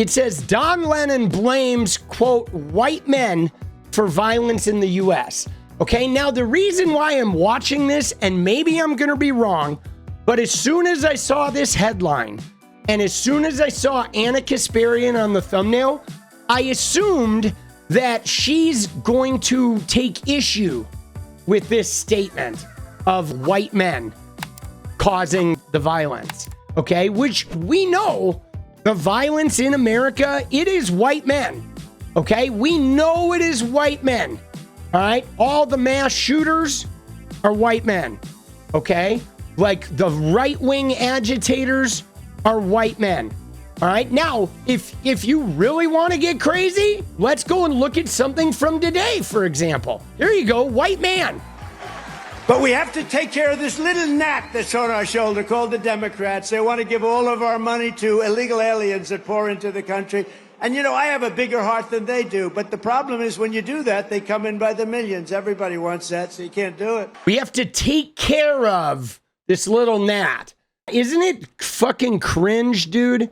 It says Don Lemon blames, quote, white men for violence in the U.S. Okay, now the reason why I'm watching this, and maybe I'm going to be wrong, but as soon as I saw this headline, and as soon as I saw 𝗙cie 𝗶𝗍𝗏 on the thumbnail, I assumed that she's going to take issue with this statement of white men causing the violence, okay? Which we know the violence in America, it is white men, okay? We know it is white men, all right? All the mass shooters are white men, okay? Like the right-wing agitators are white men. All right. Now, if you really want to get crazy, let's go and look at something from today, for example. There you go. White man. But we have to take care of this little gnat that's on our shoulder called the Democrats. They want to give all of our money to illegal aliens that pour into the country. And, you know, I have a bigger heart than they do. But the problem is when you do that, they come in by the millions. Everybody wants that, so you can't do it. We have to take care of this little gnat. Isn't it fucking cringe, dude?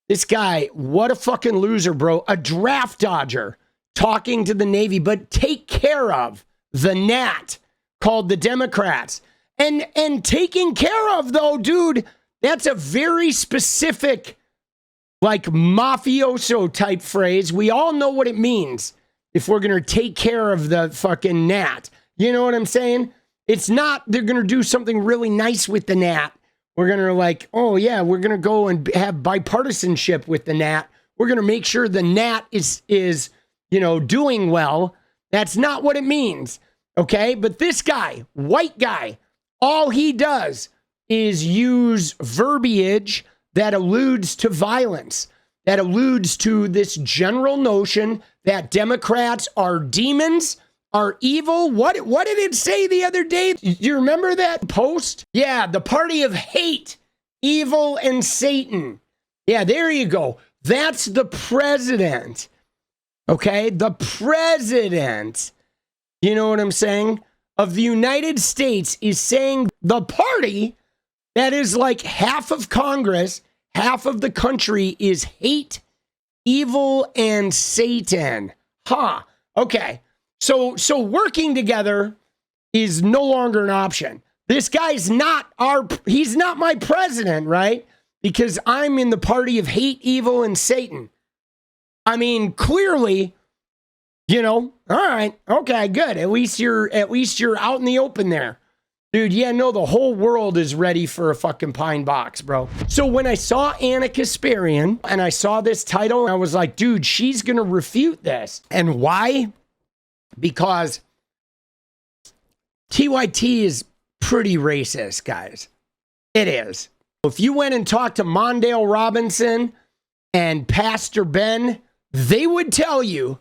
This guy, what a fucking loser, bro. A draft dodger talking to the Navy, but take care of the gnat called the Democrats. And taking care of, though, dude, that's a very specific, like, mafioso type phrase. We all know what it means if we're going to take care of the fucking gnat. You know what I'm saying? It's not they're going to do something really nice with the gnat. We're going to like, oh, yeah, we're going to go and have bipartisanship with the gnat. We're going to make sure the gnat is, you know, doing well. That's not what it means. Okay. But this guy, white guy, all he does is use verbiage that alludes to violence, that alludes to this general notion that Democrats are demons, are evil. What did it say the other day? Do you remember that post? Yeah, the party of hate, evil, and Satan. Yeah, there you go. That's the president. Okay, the president, you know what I'm saying, of the United States is saying the party that is like half of Congress, half of the country is hate, evil, and Satan. Huh. Okay. So working together is no longer an option. This guy's he's not my president, right? Because I'm in the party of hate, evil, and Satan. I mean, clearly, you know, all right, okay, good. At least you're out in the open there. Dude, yeah, no, the whole world is ready for a fucking pine box, bro. So when I saw 𝗙cie 𝗶𝗍𝗏 and I saw this title, I was like, dude, she's going to refute this. And why? Because TYT is pretty racist, guys. It is. If you went and talked to Mondale Robinson and Pastor Ben, they would tell you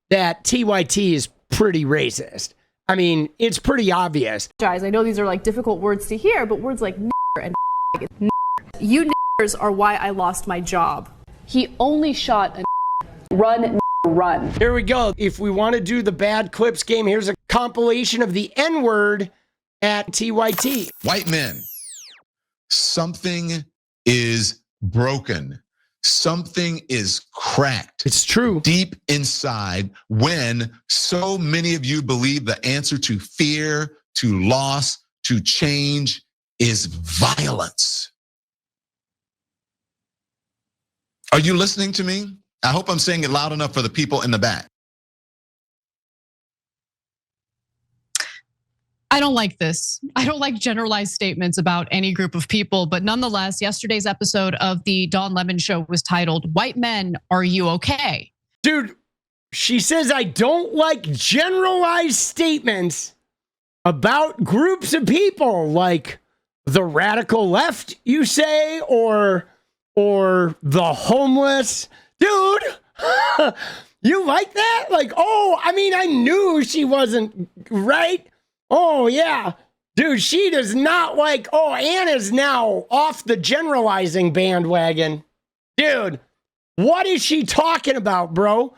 that TYT is pretty racist. I mean, it's pretty obvious. Guys, I know these are like difficult words to hear, but words like and you are why I lost my job. He only shot a run. Here we go. If we want to do the bad clips game, here's a compilation of the N-word at TYT. White men, something is broken. Something is cracked. It's true. Deep inside when so many of you believe the answer to fear, to loss, to change is violence. Are you listening to me? I hope I'm saying it loud enough for the people in the back. I don't like this. I don't like generalized statements about any group of people, but nonetheless, yesterday's episode of the Don Lemon Show was titled, "White Men, Are You Okay?" Dude, she says, I don't like generalized statements about groups of people, like the radical left, you say, or the homeless. Dude, you like that? Like, oh, I mean, I knew she wasn't right. Oh, yeah. Dude, she does not like, oh, Anna's now off the generalizing bandwagon. Dude, what is she talking about, bro?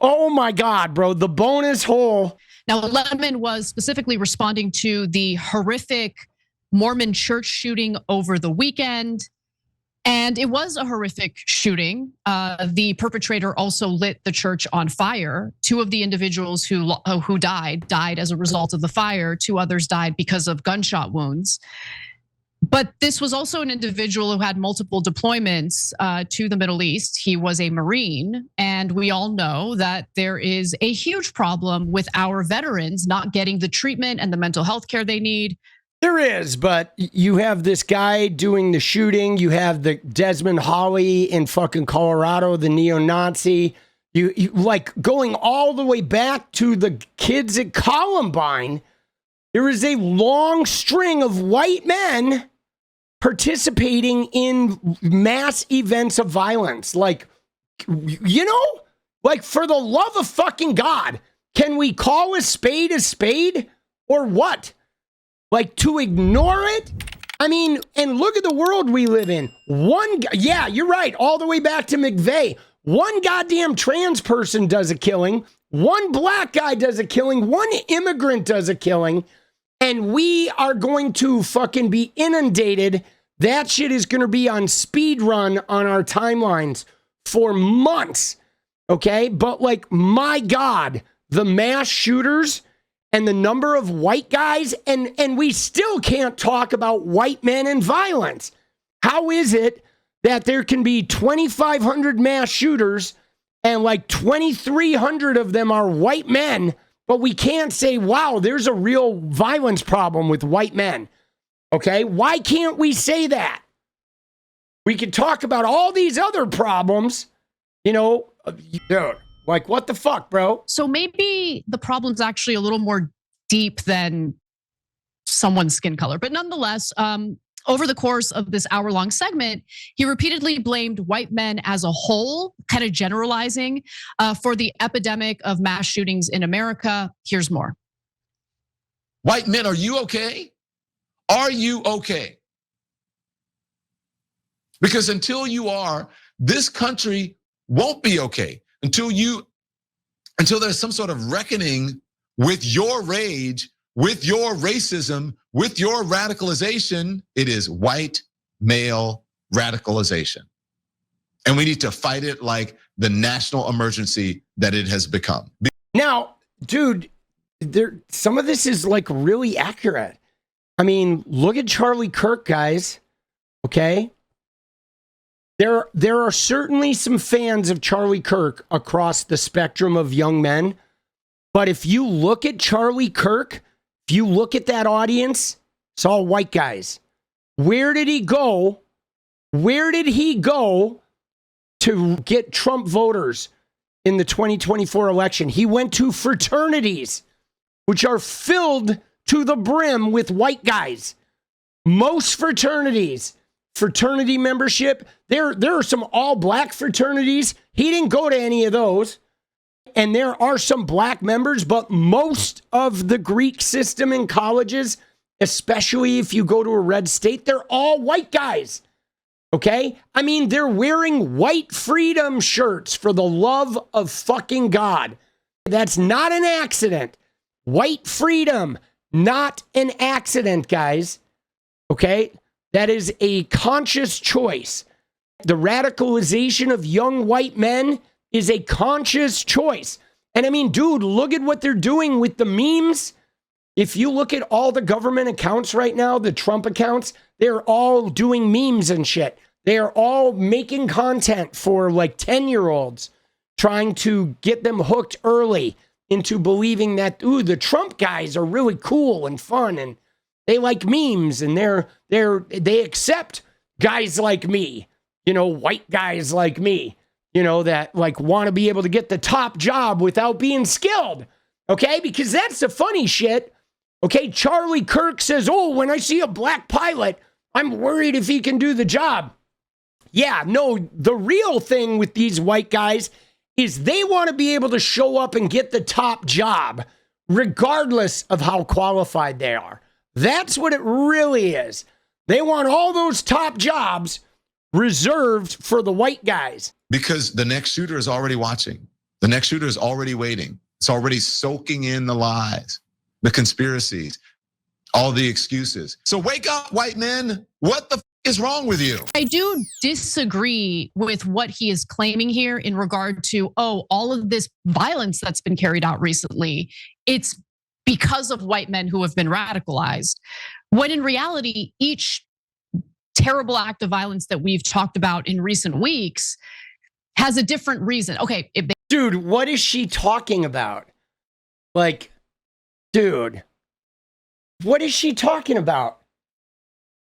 Oh, my God, bro. The bonus hole. Now, Lemon was specifically responding to the horrific Mormon church shooting over the weekend. And it was a horrific shooting. The perpetrator also lit the church on fire. Two of the individuals who died as a result of the fire. Two others died because of gunshot wounds. But this was also an individual who had multiple deployments to the Middle East. He was a Marine, and we all know that there is a huge problem with our veterans not getting the treatment and the mental health care they need. There is, but you have this guy doing the shooting. You have the Desmond Holley in fucking Colorado, the neo-Nazi. You like going all the way back to the kids at Columbine. There is a long string of white men participating in mass events of violence. Like, you know, like for the love of fucking God, can we call a spade or what? Like to ignore it? I mean, and look at the world we live in. Yeah, you're right. All the way back to McVeigh. One goddamn trans person does a killing. One black guy does a killing. One immigrant does a killing. And we are going to fucking be inundated. That shit is going to be on speed run on our timelines for months. Okay? But like, my God, the mass shooters and the number of white guys, and we still can't talk about white men and violence. How is it that there can be 2,500 mass shooters and like 2,300 of them are white men, but we can't say, wow, there's a real violence problem with white men? Okay, why can't we say that? We could talk about all these other problems, you know, dude, like what the fuck, bro? So maybe the problem's actually a little more deep than someone's skin color. But nonetheless, over the course of this hour-long segment, he repeatedly blamed white men as a whole, kind of generalizing for the epidemic of mass shootings in America. Here's more. White men, are you okay? Are you okay? Because until you are, this country won't be okay. Until there's some sort of reckoning with your rage, with your racism, with your radicalization. It is white male radicalization. And we need to fight it like the national emergency that it has become. Now, dude, some of this is like really accurate. I mean, look at Charlie Kirk, guys. Okay? There are certainly some fans of Charlie Kirk across the spectrum of young men. But if you look at Charlie Kirk, if you look at that audience, it's all white guys. Where did he go? Where did he go to get Trump voters in the 2024 election? He went to fraternities, which are filled to the brim with white guys. Most fraternities, fraternity membership, there are some all black fraternities. He didn't go to any of those. And there are some black members, but most of the Greek system in colleges, especially if you go to a red state, they're all white guys. Okay? I mean, they're wearing white freedom shirts for the love of fucking God. That's not an accident. White freedom, not an accident, guys. Okay? That is a conscious choice. The radicalization of young white men is a conscious choice. And I mean, dude, look at what they're doing with the memes. If you look at all the government accounts right now, the Trump accounts, they're all doing memes and shit. They are all making content for like 10-year-olds, trying to get them hooked early into believing that, ooh, the Trump guys are really cool and fun and they like memes and they accept guys like me, you know, white guys like me, you know, that like want to be able to get the top job without being skilled. Okay, because that's the funny shit. Okay, Charlie Kirk says, oh, when I see a black pilot, I'm worried if he can do the job. Yeah, no, the real thing with these white guys is they want to be able to show up and get the top job, regardless of how qualified they are. That's what it really is. They want all those top jobs reserved for the white guys. Because the next shooter is already watching. The next shooter is already waiting. It's already soaking in the lies, the conspiracies, all the excuses. So wake up, white men. What the f is wrong with you? I do disagree with what he is claiming here in regard to, all of this violence that's been carried out recently, it's because of white men who have been radicalized. When in reality, each terrible act of violence that we've talked about in recent weeks has a different reason. Okay, dude, what is she talking about? Like, dude, what is she talking about?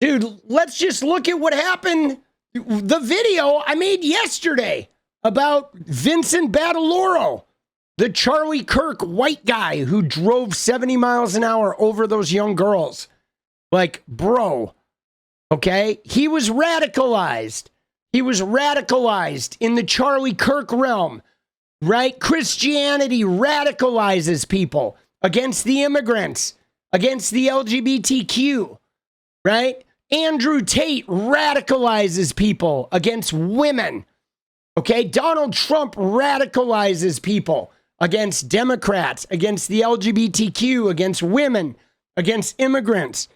Dude, let's just look at what happened. The video I made yesterday about Vincent Battelloro, the Charlie Kirk white guy who drove 70 miles an hour over those young girls. Like, bro, okay? He was radicalized. He was radicalized in the Charlie Kirk realm, right? Christianity radicalizes people against the immigrants, against the LGBTQ, right? Andrew Tate radicalizes people against women, okay? Donald Trump radicalizes people against Democrats, against the LGBTQ, against women, against immigrants.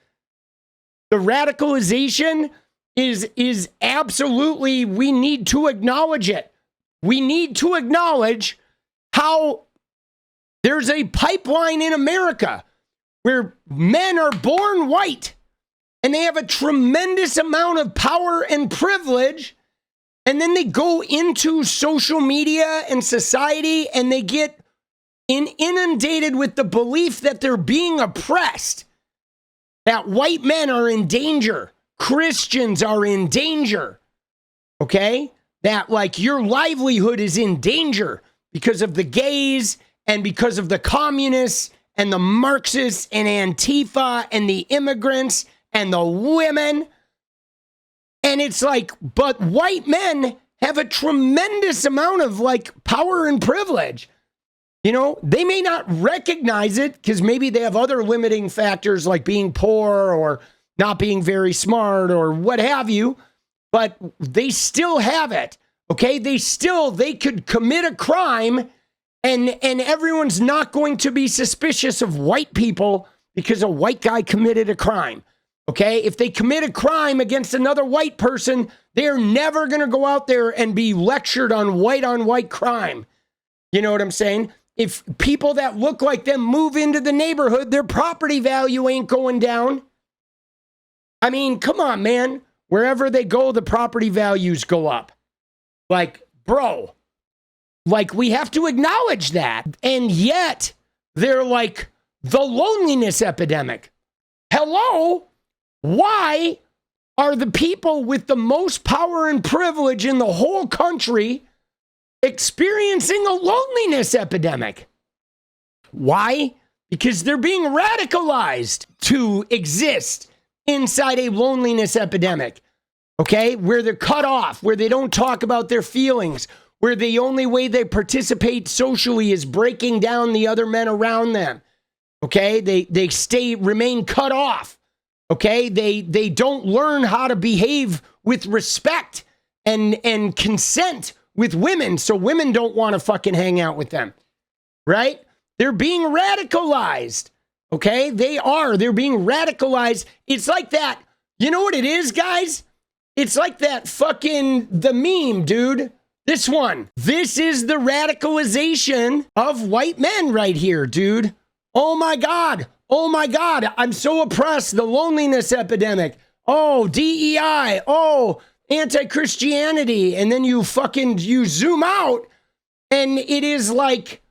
The radicalization is absolutely, we need to acknowledge it. We need to acknowledge how there's a pipeline in America where men are born white and they have a tremendous amount of power and privilege, and then they go into social media and society and they get inundated with the belief that they're being oppressed, that white men are in danger, Christians are in danger, okay? That like your livelihood is in danger because of the gays and because of the communists and the Marxists and Antifa and the immigrants and the women. And it's like, but white men have a tremendous amount of like power and privilege. You know, they may not recognize it because maybe they have other limiting factors like being poor or not being very smart or what have you, but they still have it. Okay, they could commit a crime and everyone's not going to be suspicious of white people because a white guy committed a crime. Okay, if they commit a crime against another white person, they're never going to go out there and be lectured on white crime. You know what I'm saying? If people that look like them move into the neighborhood, their property value ain't going down. I mean, come on, man. Wherever they go, the property values go up. Like, bro, like we have to acknowledge that. And yet they're like the loneliness epidemic. Hello? Why are the people with the most power and privilege in the whole country experiencing a loneliness epidemic? Why? Because they're being radicalized to exist inside a loneliness epidemic, okay? Where they're cut off, where they don't talk about their feelings, where the only way they participate socially is breaking down the other men around them, okay? They remain cut off. Okay, they don't learn how to behave with respect and consent with women, so women don't want to fucking hang out with them, right? They're being radicalized, okay? They're being radicalized. It's like that, you know what it is, guys? It's like that fucking, the meme, dude. This one. This is the radicalization of white men right here, dude. Oh my God. Oh my God, I'm so oppressed. The loneliness epidemic. Oh, DEI. Oh, anti-Christianity. And then you zoom out and it is like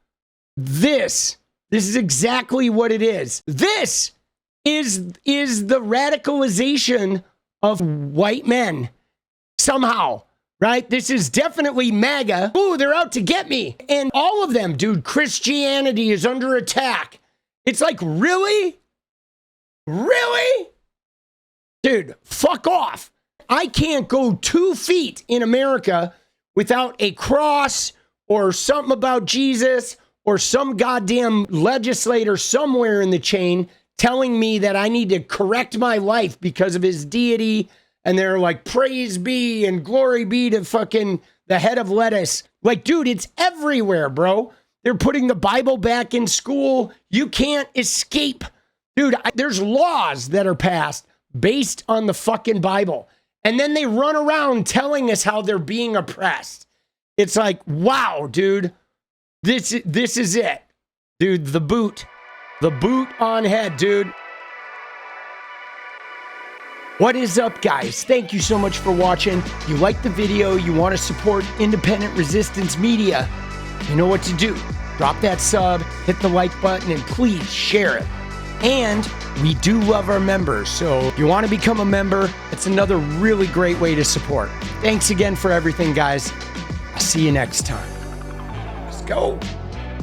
this. This is exactly what it is. This is the radicalization of white men somehow, right? This is definitely MAGA. Ooh, they're out to get me. And all of them, dude, Christianity is under attack. It's like, really? Really? Dude, fuck off. I can't go 2 feet in America without a cross or something about Jesus or some goddamn legislator somewhere in the chain telling me that I need to correct my life because of his deity. And they're like, praise be and glory be to fucking the head of lettuce. Like, dude, it's everywhere, bro. They're putting the Bible back in school. You can't escape. Dude, there's laws that are passed based on the fucking Bible. And then they run around telling us how they're being oppressed. It's like, wow, dude, this is it. Dude, the boot on head, dude. What is up, guys? Thank you so much for watching. You like the video, you want to support independent resistance media, you know what to do. Drop that sub, hit the like button, and please share it. And we do love our members, so if you want to become a member, it's another really great way to support. Thanks again for everything, guys. I'll see you next time. Let's go.